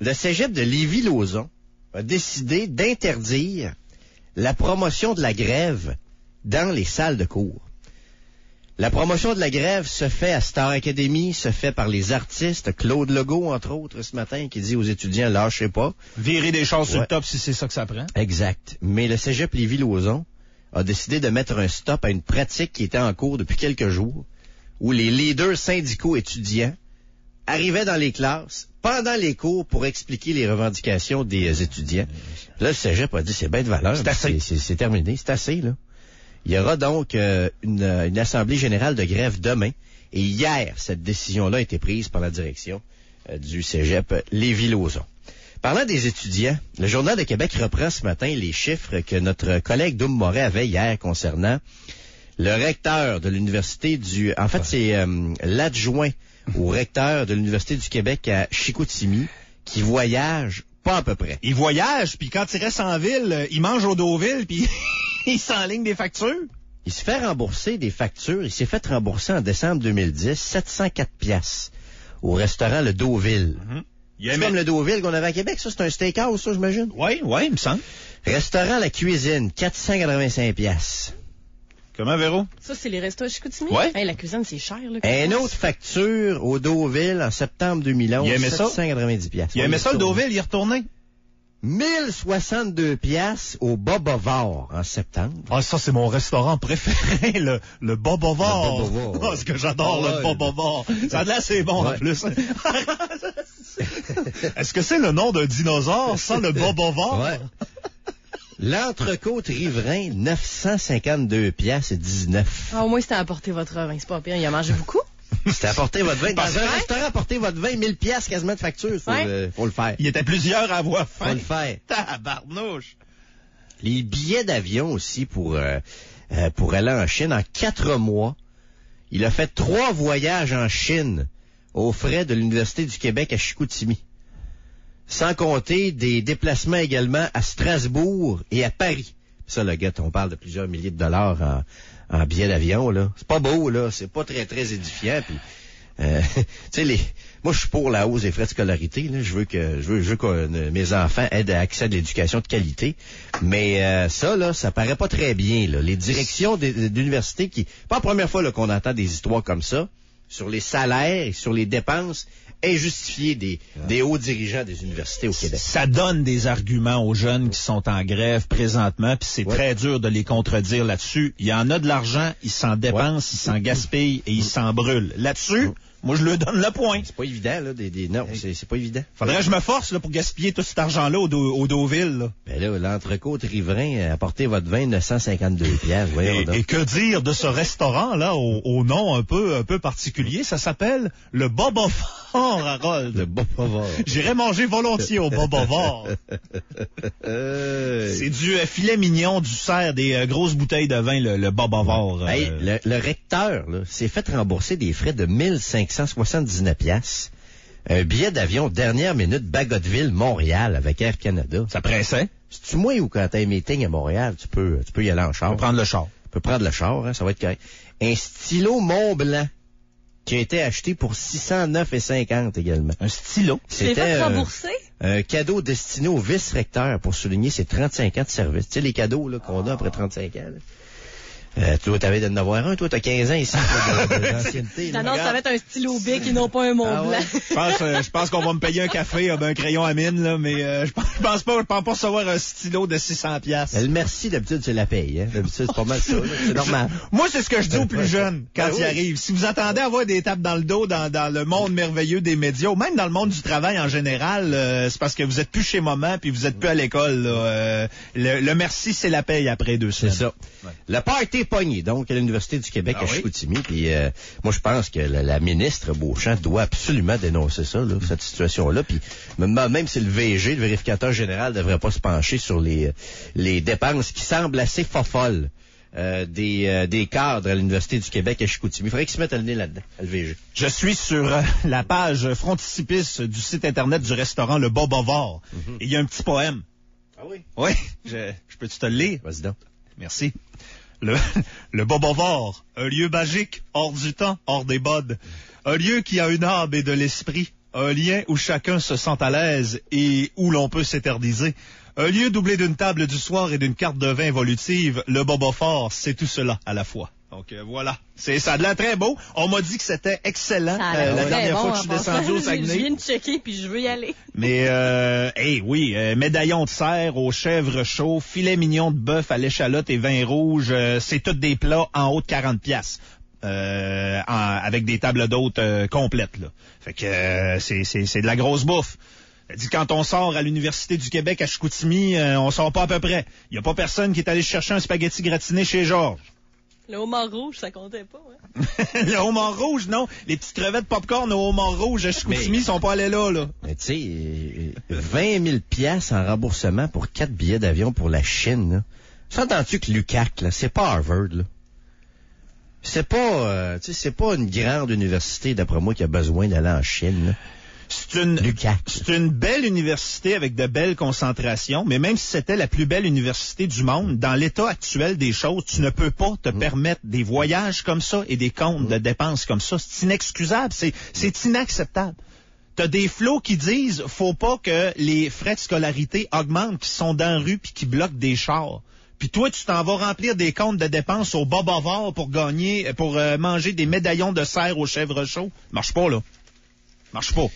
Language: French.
le cégep de Lévis-Lauzon a décidé d'interdire la promotion de la grève dans les salles de cours. La promotion de la grève se fait à Star Academy, se fait par les artistes, Claude Legault, entre autres, ce matin, qui dit aux étudiants, lâchez pas. Virer des choses sur le top si c'est ça que ça prend. Exact. Mais le cégep Lévis-Lauzon a décidé de mettre un stop à une pratique qui était en cours depuis quelques jours, où les leaders syndicaux étudiants arrivaient dans les classes, pendant les cours, pour expliquer les revendications des étudiants. Là, le cégep a dit, c'est bien de valeur. C'est assez. C'est terminé, c'est assez, là. Il y aura donc une assemblée générale de grève demain. Et hier, cette décision-là a été prise par la direction du cégep Lévis-Lauzon. Parlant des étudiants, le Journal de Québec reprend ce matin les chiffres que notre collègue Doum Moret avait hier concernant le recteur de l'université du... En fait, c'est l'adjoint au recteur de l'Université du Québec à Chicoutimi qui voyage pas à peu près. Il voyage, puis quand il reste en ville, il mange au Deauville, puis il s'enligne des factures. Il se fait rembourser des factures. Il s'est fait rembourser en décembre 2010 704 piastres au restaurant Le Deauville. C'est comme le Deauville qu'on avait à Québec, ça, c'est un steakhouse, ça, j'imagine? Oui, il me semble. Restaurant La Cuisine, 485 piastres. Comment, Véro? Ça, c'est les restos à Chicoutimi? Ouais. Hey, la cuisine, c'est cher, là. Une autre facture au Deauville en septembre 2011, 790 piastres. Il aimait ça, le Deauville, il est retourné. 1062 piastres au Bobovore en septembre. Ah, ça, c'est mon restaurant préféré, le Bobovore. Le Bobovore. Oh, ce que j'adore, le Bobovore. Ça a de l'air assez bon, en plus. Est-ce que c'est le nom d'un dinosaure, ça, le Bobovore? Ouais. L'entrecôte riverain, 952 piastres et 19. Ah, au moins, c'était à apporter votre vin. C'est pas pire. Il a mangé beaucoup? C'était apporter votre vin. Dans un restaurant, apporter votre vin, 1000 piastres quasiment de facture. Faut le faire. Il était plusieurs à avoir faim. Faut le faire. Tabarnouche. Les billets d'avion aussi pour aller en Chine. En 4 mois, il a fait 3 voyages en Chine aux frais de l'Université du Québec à Chicoutimi. Sans compter des déplacements également à Strasbourg et à Paris. Ça, le gars, on parle de plusieurs milliers de dollars en billets d'avion, là. C'est pas beau, là. C'est pas très, très édifiant. Puis, tu sais, moi, je suis pour la hausse des frais de scolarité, là. Je veux que mes enfants aient accès à de l'éducation de qualité. Mais, ça, là, ça paraît pas très bien, là. Les directions d'université pas la première fois, là, qu'on entend des histoires comme ça, sur les salaires et sur les dépenses injustifiées des hauts dirigeants des universités au Québec. Ça donne des arguments aux jeunes qui sont en grève présentement, puis c'est très dur de les contredire là-dessus. Il y en a de l'argent, ils s'en dépensent, ils s'en gaspillent et ils s'en brûlent. Là-dessus, moi, je leur donne le point. C'est pas évident, là, non, c'est pas évident. Faudrait que je me force, là, pour gaspiller tout cet argent-là au Deauville, là. Ben là, l'entrecôte riverain, apportez votre vin, 952 piastres, voyons donc. Et que dire de ce restaurant-là, au nom un peu particulier? Ça s'appelle le Bobovore, Harold. Le Bobovore. J'irais manger volontiers au Bobovore. C'est du filet mignon, du cerf, des grosses bouteilles de vin, le Bobovore. Hey, le recteur, là, s'est fait rembourser des frais de 1579 piastres. Un billet d'avion dernière minute Bagotville-Montréal avec Air Canada. Ça pressait? C'est-tu moi ou quand t'as un meeting à Montréal, tu peux y aller en char? Tu peux prendre le char. Tu peux prendre le char, hein, ça va être correct. Un stylo Montblanc qui a été acheté pour 609,50 également. Un stylo? C'était fait rembourser? Un cadeau destiné au vice-recteur pour souligner ses 35 ans de service. Tu sais, les cadeaux là, qu'on a après 35 ans. Là. Toi, t'avais d'en avoir un, toi, t'as 15 ans ici, d'ancienneté. Non, ça va être un stylo bic et non pas un Mont Blanc. Je pense qu'on va me payer un café, un crayon à mine, là, mais je pense pas recevoir un stylo de 600 piastres. Le merci, d'habitude, c'est la paye, hein. D'habitude, c'est pas mal ça, là. C'est normal. Moi, c'est ce que je dis aux plus jeunes quand ils arrivent. Si vous entendez avoir des tapes dans le dos dans le monde merveilleux des médias, ou même dans le monde du travail en général, c'est parce que vous êtes plus chez maman puis vous êtes plus à l'école, là. Le merci, c'est la paye après 2 semaines. C'est ça. Ouais. Le party pogné, donc, à l'Université du Québec à Chicoutimi. Puis moi, je pense que la ministre Beauchamp doit absolument dénoncer ça, là, cette situation-là. Puis même si le VG, le vérificateur général, devrait pas se pencher sur les dépenses qui semblent assez folles des cadres à l'Université du Québec à Chicoutimi. Il faudrait qu'ils se mettent le nez là-dedans, le VG. Je suis sur la page frontispice du site Internet du restaurant Le Bobovore. Et il y a un petit poème. Ah oui? Oui. Je peux-tu te le lire? Vas-y donc. Merci. Le Bobovore, un lieu magique, hors du temps, hors des bodes. Un lieu qui a une âme et de l'esprit. Un lien où chacun se sent à l'aise et où l'on peut s'éterniser. Un lieu doublé d'une table du soir et d'une carte de vin évolutive. Le Boba Fort, c'est tout cela à la fois. Donc voilà, ça a de l'air très beau. On m'a dit que c'était excellent la dernière fois que je suis descendu au Saguenay. Je viens de checker puis je veux y aller. Mais médaillon de cerf aux chèvres chauds, filet mignon de bœuf à l'échalote et vin rouge, c'est tous des plats en haut de 40$. Avec des tables d'hôtes complètes là. Fait que c'est de la grosse bouffe. Elle dit quand on sort à l'Université du Québec à Chicoutimi, on sort pas à peu près. Il y a pas personne qui est allé chercher un spaghetti gratiné chez Georges. Le homard rouge, ça comptait pas, hein? Le homard rouge, non. Les petites crevettes popcorn au homard rouge à Chicoutimi sont pas allés là. Mais tu sais, 20 000$ en remboursement pour 4 billets d'avion pour la Chine, là. S'entends-tu que l'UQAC, là, c'est pas Harvard, là? C'est pas, c'est pas une grande université, d'après moi, qui a besoin d'aller en Chine, là. C'est une belle université avec de belles concentrations, mais même si c'était la plus belle université du monde, dans l'état actuel des choses, tu ne peux pas te permettre des voyages comme ça et des comptes de dépenses comme ça. C'est inexcusable, c'est inacceptable. T'as des flots qui disent, faut pas que les frais de scolarité augmentent, qui sont dans la rue puis qui bloquent des chars. Puis toi, tu t'en vas remplir des comptes de dépenses au Boba-Var pour manger des médaillons de cerf aux chèvres chauds. Marche pas, là. Marche pas.